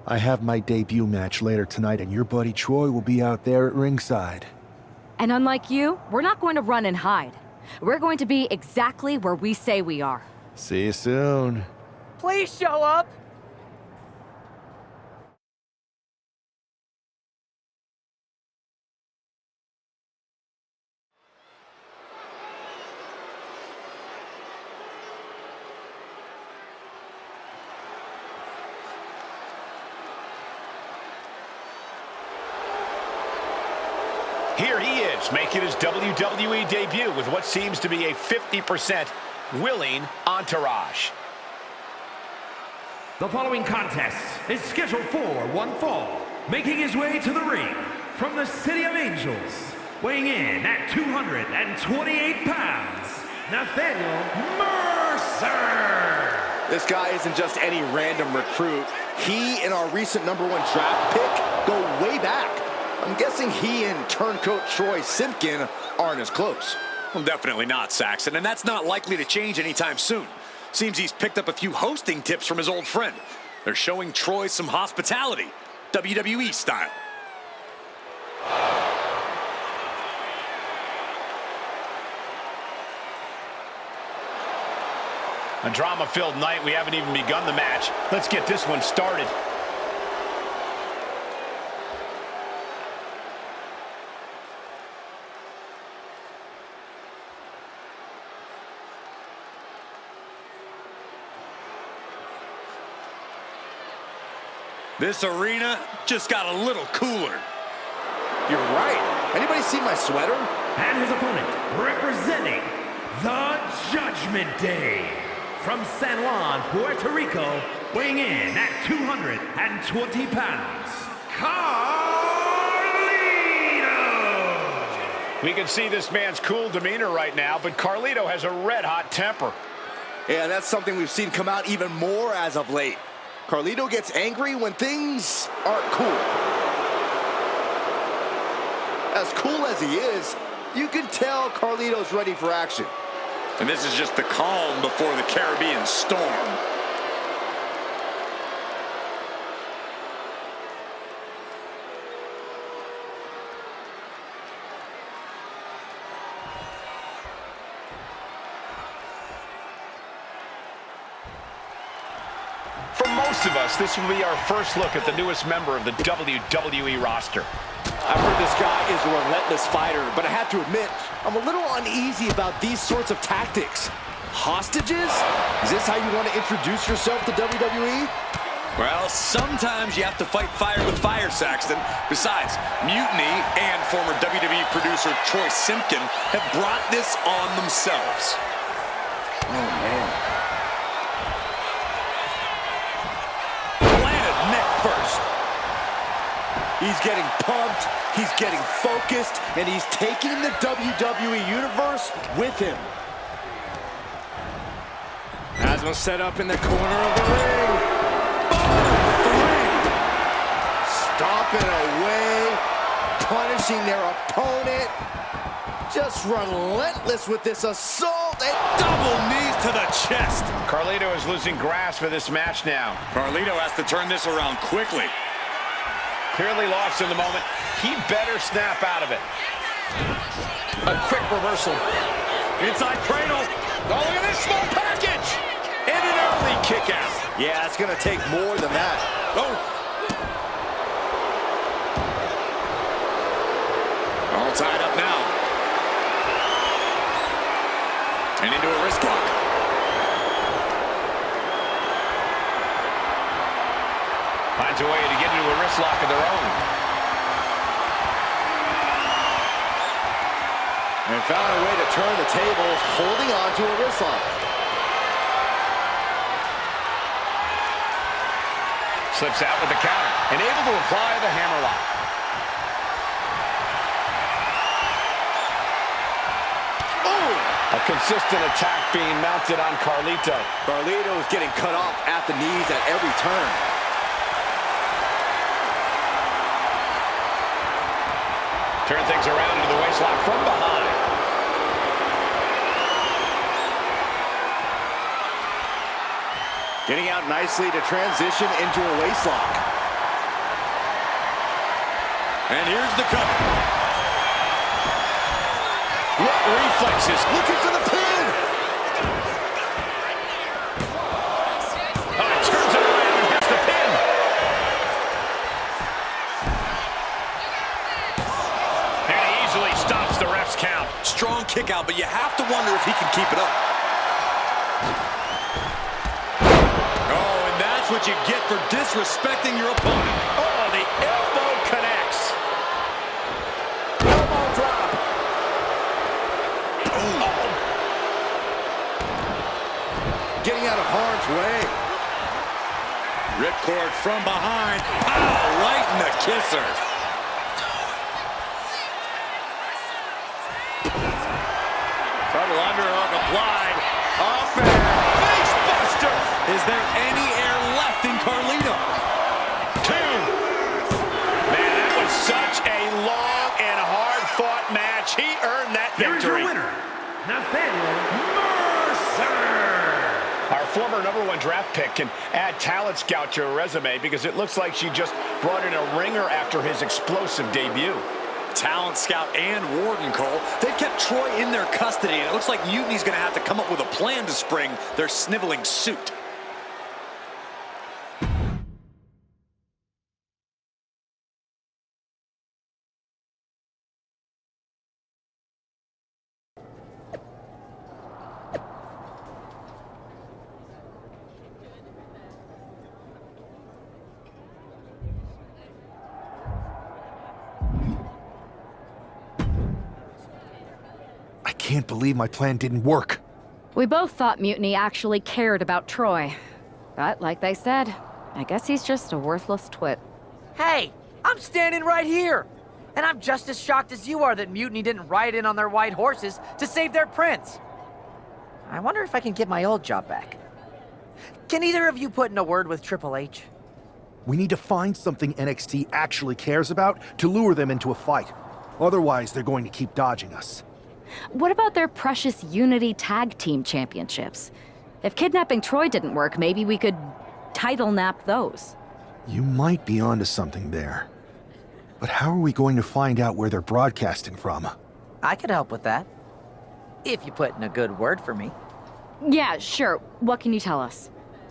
I have my debut match later tonight, and your buddy Troy will be out there at ringside. And unlike you, we're not going to run and hide. We're going to be exactly where we say we are. See you soon. Please show up. Here he is, making his WWE debut with what seems to be a 50% willing entourage. The following contest is scheduled for one fall. Making his way to the ring from the City of Angels, weighing in at 228 pounds, Nathaniel Mercer. This guy isn't just any random recruit. He and our recent #1 draft pick go way back. I'm guessing he and turncoat Troy Simpkin aren't as close. Well, definitely not, Saxon, and that's not likely to change anytime soon. Seems he's picked up a few hosting tips from his old friend. They're showing Troy some hospitality, WWE style. A drama-filled night. We haven't even begun the match. Let's get this one started. This arena just got a little cooler. You're right. Anybody see my sweater? And his opponent, representing the Judgment Day, from San Juan, Puerto Rico, weighing in at 220 pounds, Carlito! We can see this man's cool demeanor right now, but Carlito has a red-hot temper. Yeah, that's something we've seen come out even more as of late. Carlito gets angry when things aren't cool. As cool as he is, you can tell Carlito's ready for action. And this is just the calm before the Caribbean storm. For most of us, this will be our first look at the newest member of the WWE roster. I've heard this guy is a relentless fighter, but I have to admit, I'm a little uneasy about these sorts of tactics. Hostages? Is this how you want to introduce yourself to WWE? Well, sometimes you have to fight fire with fire, Saxton. Besides, Mutiny and former WWE producer Troy Simpkin have brought this on themselves. Oh, man. Planted neck first. He's getting pumped, he's getting focused, and he's taking the WWE Universe with him. Asma set up in the corner of the ring. Boom! 3. Stomping away, punishing their opponent. Just relentless with this assault and double knees to the chest. Carlito is losing grasp of this match now. Carlito has to turn this around quickly. Clearly lost in the moment. He better snap out of it. A quick reversal. Inside cradle. Oh, look at this small package. And an early kick out. Yeah, it's going to take more than that. Oh. All tied up now. And into a wrist lock. Finds a way to get into a wrist lock of their own. And found a way to turn the table, holding on to a wrist lock. Slips out with the counter, and able to apply the hammerlock. A consistent attack being mounted on Carlito. Carlito is getting cut off at the knees at every turn. Turn things around into the waistlock from behind. Getting out nicely to transition into a waistlock. And here's the cover. What reflexes? Looking for the pin. Oh, turns it around and hits the pin. And he easily stops the ref's count. Strong kick out, but you have to wonder if he can keep it up. Oh, and that's what you get for disrespecting your opponent. Oh, the elbow connects. Elbow drop. Oh. Getting out of harm's way. Ripcord from behind. Pow, right in the kisser. Double underhook applied. Up and face buster. Is there any air left in Carlito? 2. Man, that was such a long and hard-fought match. He earned that Here is victory. your winner, Nathaniel Mercer. Our former #1 draft pick can add talent scout to her resume because it looks like she just brought in a ringer after his explosive debut. Talent scout and warden, Cole. They've kept Troy in their custody, and it looks like Mutiny's going to have to come up with a plan to spring their sniveling suit. can't believe my plan didn't work. We both thought Mutiny actually cared about Troy. But like they said, I guess he's just a worthless twit. Hey, I'm standing right here! And I'm just as shocked as you are that Mutiny didn't ride in on their white horses to save their prince. I wonder if I can get my old job back. Can either of you put in a word with Triple H? We need to find something NXT actually cares about to lure them into a fight. Otherwise, they're going to keep dodging us. What about their precious Unity Tag Team Championships? If kidnapping Troy didn't work, maybe we could title nap those. You might be onto something there. But how are we going to find out where they're broadcasting from? I could help with that. If you put in a good word for me. Yeah, sure. What can you tell us?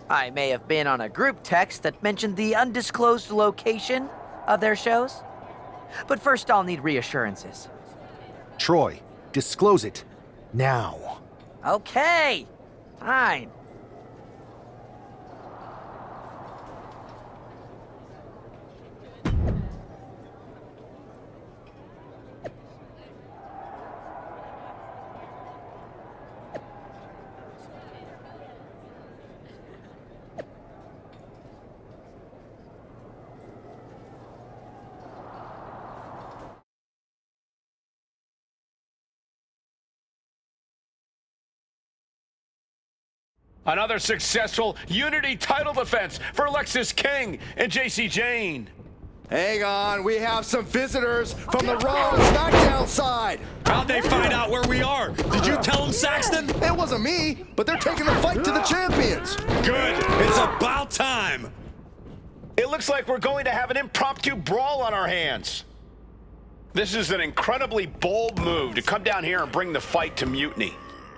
I may have been on a group text that mentioned the undisclosed location of their shows. But first I'll need reassurances. Troy, disclose it. Now. Okay. Fine. Another successful Unity title defense for Lexis King and Jayne. Hang on, we have some visitors from the Raw and SmackDown side. How'd they find out where we are? Did you tell them, Saxton? It wasn't me, but they're taking the fight to the champions. Good. It's about time. It looks like we're going to have an impromptu brawl on our hands. This is an incredibly bold move to come down here and bring the fight to Mutiny.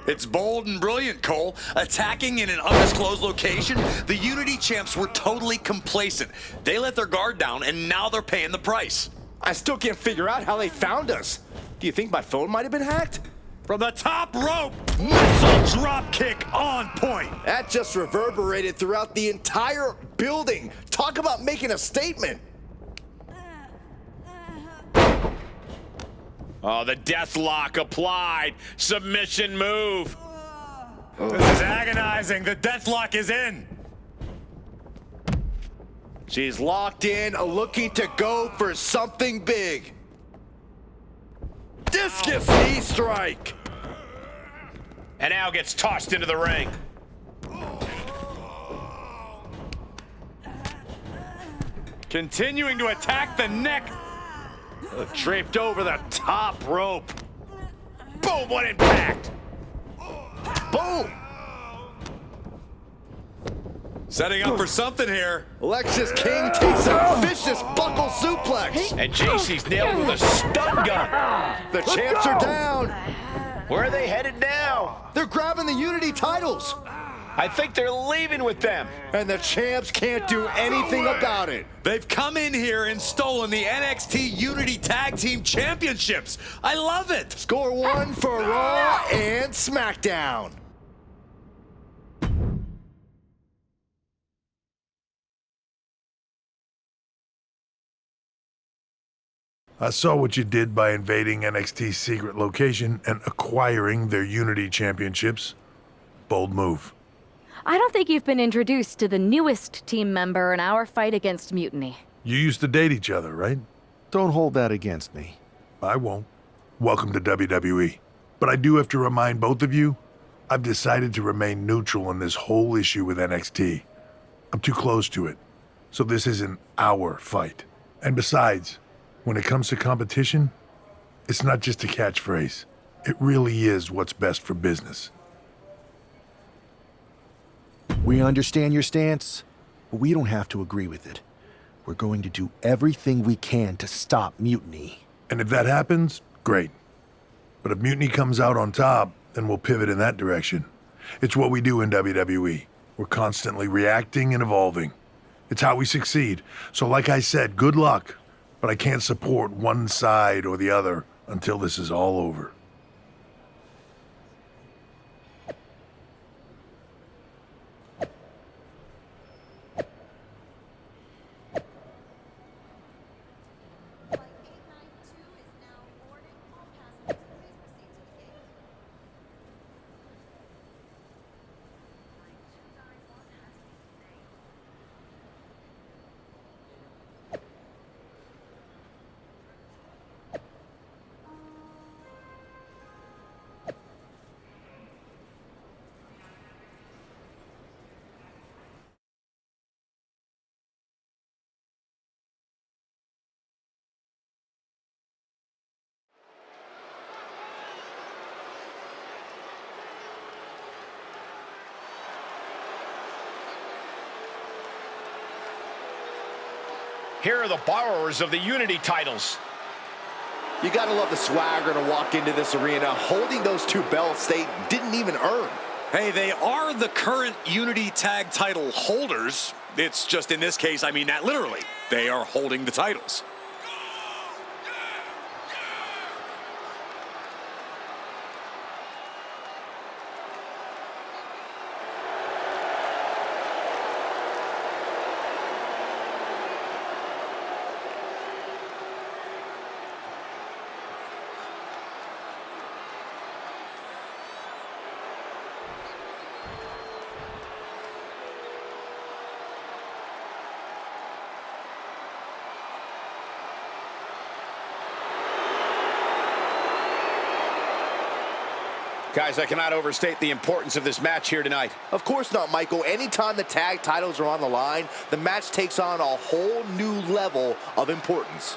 It's bold and brilliant, Cole. Attacking in an undisclosed location, the Unity champs were totally complacent. They let their guard down, and now they're paying the price. I still can't figure out how they found us. Do you think my phone might have been hacked? From the top rope, missile drop kick on point. That just reverberated throughout the entire building. Talk about making a statement. Oh, the death lock applied. Submission move. This is agonizing. The death lock is in. She's locked in, looking to go for something big. Discus knee strike. And now gets tossed into the ring. Continuing to attack the neck. Draped over the top rope. Boom, what impact. Boom. Setting up for something here. Lexis King takes a vicious buckle suplex. And Jacy's nailed with a stun gun. The champs are down. Where are they headed now? They're grabbing the Unity titles. I think they're leaving with them. And the champs can't do anything about it. They've come in here and stolen the NXT Unity Tag Team Championships. I love it. Score one for Raw and SmackDown. I saw what you did by invading NXT's secret location and acquiring their Unity championships. Bold move. I don't think you've been introduced to the newest team member in our fight against Mutiny. You used to date each other, right? Don't hold that against me. I won't. Welcome to WWE. But I do have to remind both of you, I've decided to remain neutral in this whole issue with NXT. I'm too close to it. So this isn't our fight. And besides, when it comes to competition, it's not just a catchphrase. It really is what's best for business. We understand your stance, but we don't have to agree with it. We're going to do everything we can to stop Mutiny. And if that happens, great. But if Mutiny comes out on top, then we'll pivot in that direction. It's what we do in WWE. We're constantly reacting and evolving. It's how we succeed. So like I said, good luck. But I can't support one side or the other until this is all over. Here are the borrowers of the Unity titles. You gotta love the swagger to walk into this arena holding those two belts they didn't even earn. Hey, they are the current Unity Tag title holders. It's just in this case, I mean that literally. They are holding the titles. Guys, I cannot overstate the importance of this match here tonight. Of course not, Michael. Anytime the tag titles are on the line, the match takes on a whole new level of importance.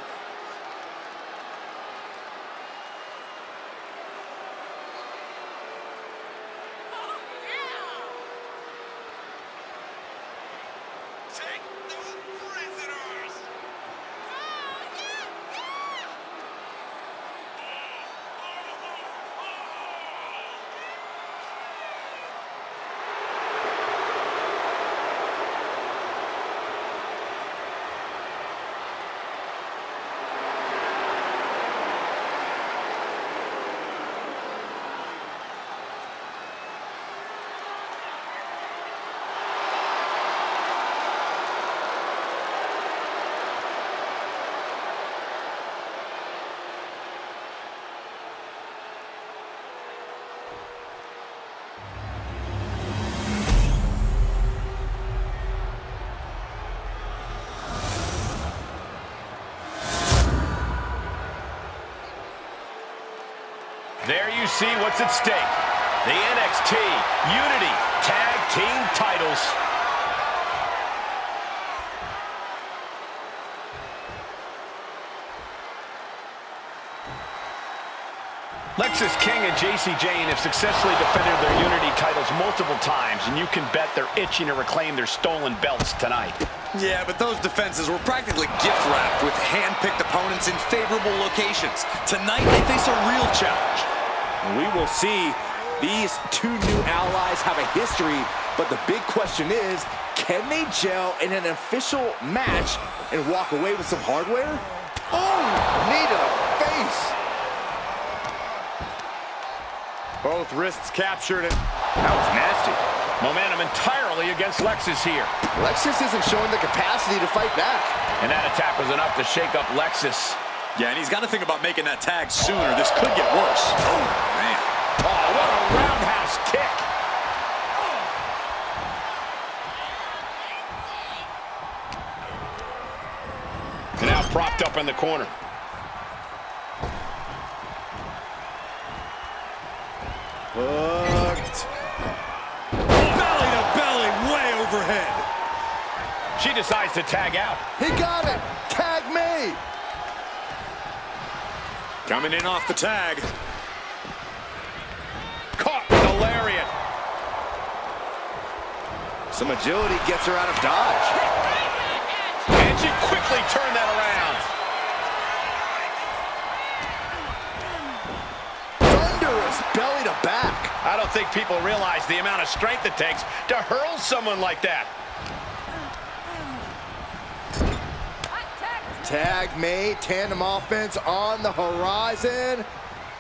There you see what's at stake. The NXT Unity Tag Team titles. Lexis King and Jacy Jayne have successfully defended their Unity titles multiple times, and you can bet they're itching to reclaim their stolen belts tonight. Yeah, but those defenses were practically gift-wrapped with hand-picked opponents in favorable locations. Tonight, they face a real challenge. We will see. These two new allies have a history, but the big question is, can they gel in an official match and walk away with some hardware? Oh, knee to the face. Both wrists captured, and that was nasty. Momentum entirely against Lexis here. Lexis isn't showing the capacity to fight back. And that attack was enough to shake up Lexis. Yeah, and he's got to think about making that tag sooner. This could get worse. Oh, man. Oh, what a roundhouse kick. And now propped up in the corner. Hooked. Belly to belly, way overhead. She decides to tag out. He got it. Tag me. Coming in off the tag. Caught with a lariat. Some agility gets her out of dodge. And she quickly turned that around. Thunderous belly to back. I don't think people realize the amount of strength it takes to hurl someone like that. Tag made, tandem offense on the horizon.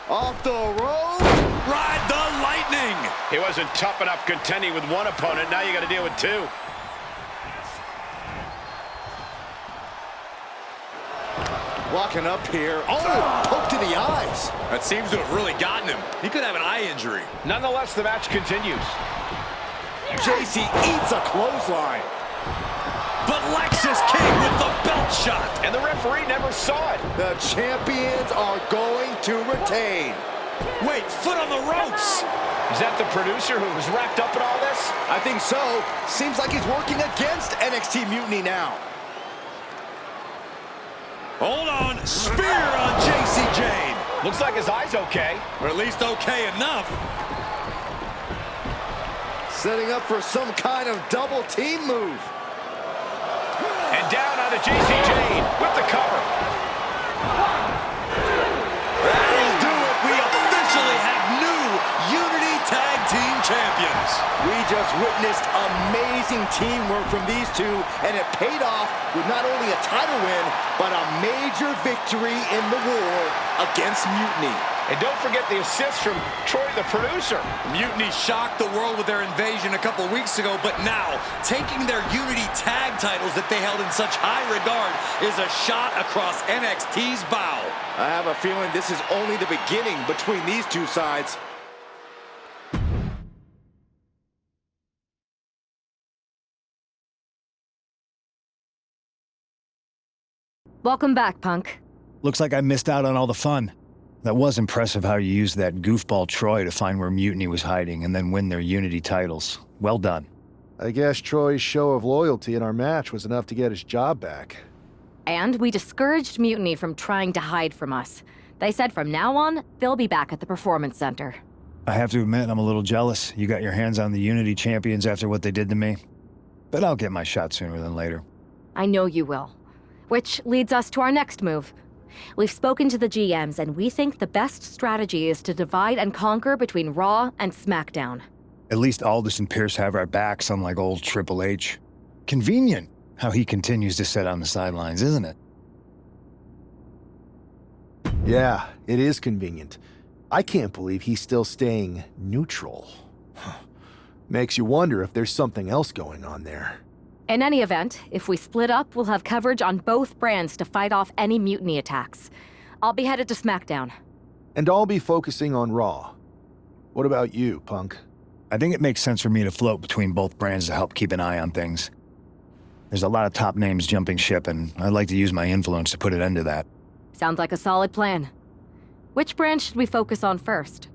Off the rope. Ride the lightning. He wasn't tough enough contending with one opponent. Now you got to deal with two. Walking up here. Oh, poke to the eyes. That seems to have really gotten him. He could have an eye injury. Nonetheless, the match continues. Jacy eats a clothesline. But Lexis King with the belt shot. And the referee never saw it. The champions are going to retain. Wait, foot on the ropes. Is that the producer who was wrapped up in all this? I think so. Seems like he's working against NXT Mutiny now. Hold on. Spear on Jacy Jayne. Looks like his eye's okay. Or at least okay enough. Setting up for some kind of double team move. And down on to Jacy Jayne with the cover. That'll do it. We officially have new Unity Tag Team Champions. We just witnessed amazing teamwork from these two, and it paid off with not only a title win, but a major victory in the war against Mutiny. And don't forget the assist from Troy, the producer. Mutiny shocked the world with their invasion a couple weeks ago, but now, taking their Unity tag titles that they held in such high regard is a shot across NXT's bow. I have a feeling this is only the beginning between these two sides. Welcome back, Punk. Looks like I missed out on all the fun. That was impressive how you used that goofball Troy to find where Mutiny was hiding and then win their Unity titles. Well done. I guess Troy's show of loyalty in our match was enough to get his job back. And we discouraged Mutiny from trying to hide from us. They said from now on, they'll be back at the Performance Center. I have to admit, I'm a little jealous. You got your hands on the Unity champions after what they did to me. But I'll get my shot sooner than later. I know you will. Which leads us to our next move. We've spoken to the GMs, and we think the best strategy is to divide and conquer between Raw and SmackDown. At least Aldous and Pierce have our backs, unlike old Triple H. Convenient how he continues to sit on the sidelines, isn't it? Yeah, it is convenient. I can't believe he's still staying neutral. Makes you wonder if there's something else going on there. In any event, if we split up, we'll have coverage on both brands to fight off any Mutiny attacks. I'll be headed to SmackDown. And I'll be focusing on Raw. What about you, Punk? I think it makes sense for me to float between both brands to help keep an eye on things. There's a lot of top names jumping ship, and I'd like to use my influence to put an end to that. Sounds like a solid plan. Which brand should we focus on first?